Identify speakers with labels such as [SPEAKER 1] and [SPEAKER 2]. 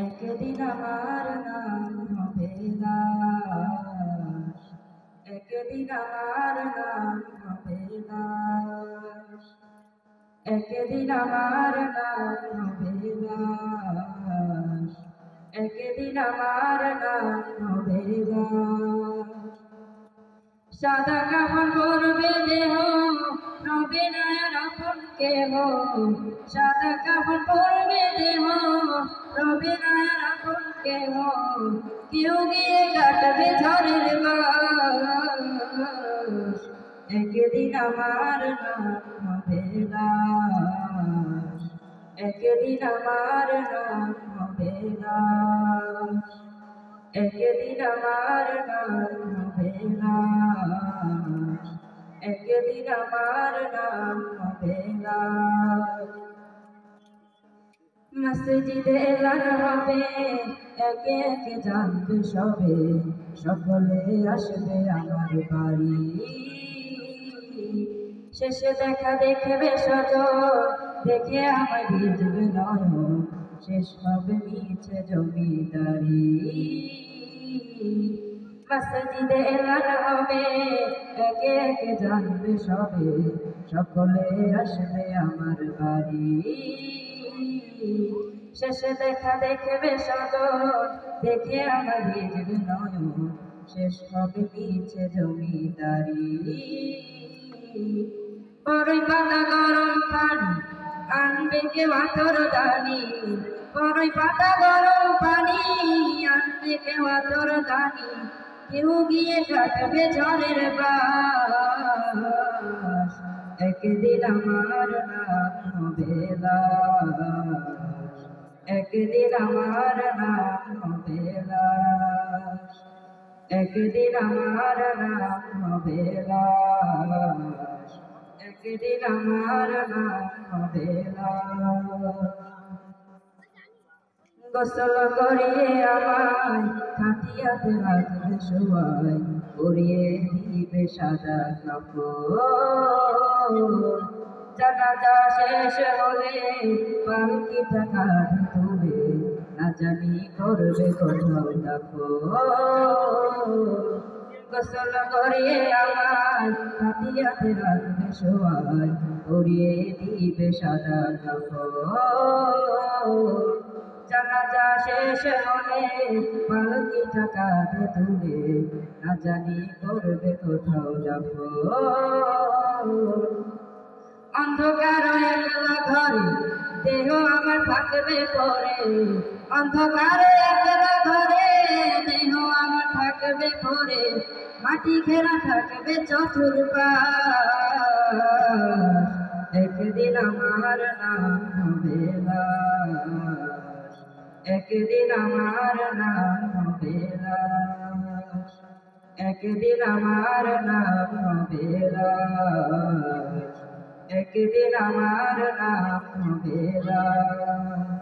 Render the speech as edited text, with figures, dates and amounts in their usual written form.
[SPEAKER 1] একদিন আমার নাম হবে লাশ, একদিন আমার নাম হবে লাশ, একদিন আমার নাম হবে লাশ, একদিন আমার নাম হবে লাশ। সাদা কাফন পরবে দেহ, নবী নয়ন আপন কেহ। সাদা কাফন পরবে দেহ, নবী নয়ন আপন কেহ। কেউ গিয়ে কাটবে ঝড়ের বাস, একদিন আমার নাম হবে লাশ, একদিন আমার নাম হবে লাশ, একদিন আমার নাম হবে লাশ, একদিন আমার নাম হবে লাশ। মসজিদে এলান হবে, একে একে জানবে সবে, সকলে আসবে আমার বাড়ি। শেষে দেখা দেখবে সজন, দেখে আমার ভিজবে নয়ন, শেষ হবে মিছে জমিদারি। মসজিদে এলান হবে, একে একে জানবে সবে, সকলে আসবে আমার বাড়ি। শেষে দেখা দেখবে সজন, দেখে আমার ভিজবে নয়ন, শেষ হবে মিছে জমিদারি। বড়ই পাতা গরম পানি আনবে কেউ আতর দানি, বড়ই পাতা গরম পানি আনবে কেউ আতর দানি। কেউ গিয়ে কাটবে ঝড়ের বাস, একদিন আমার নাম হবে লাশ, একদিন আমার নাম হবে লাশ, একদিন আমার নাম হবে লাশ, একদিন আমার নাম হবে লাশ। গোসল করিয়ে আমায় খাটিয়াতে রাখবে সবাই, পরিয়ে দিবে সাদা কাপড়। জানাজা শেষ হলে পালকিটা কাঁধে তুলে, না জানি করবে কোথাও দাফন। গোসল করিয়ে আমায় খাটিয়াতে রাখবে সবাই, পরিয়ে দিবে সাদা কাপড়। জানাজা শেষ হলে পালকিটা কাঁধে তুলে, না জানি করবে কোথাও দাফন। অন্ধকার একলা ঘরে দেহ আমার থাকবে পরে, অন্ধকার একলা ঘরে দেহ আমার থাকবে পরে। মাটি ঘেরা থাকবে চতুর্পাশ, একদিন আমার নাম হবে লাশ, একদিন আমার নাম হবে লাশ, একদিন আমার নাম হবে লাশ, একদিন আমার নাম হবে লাশ।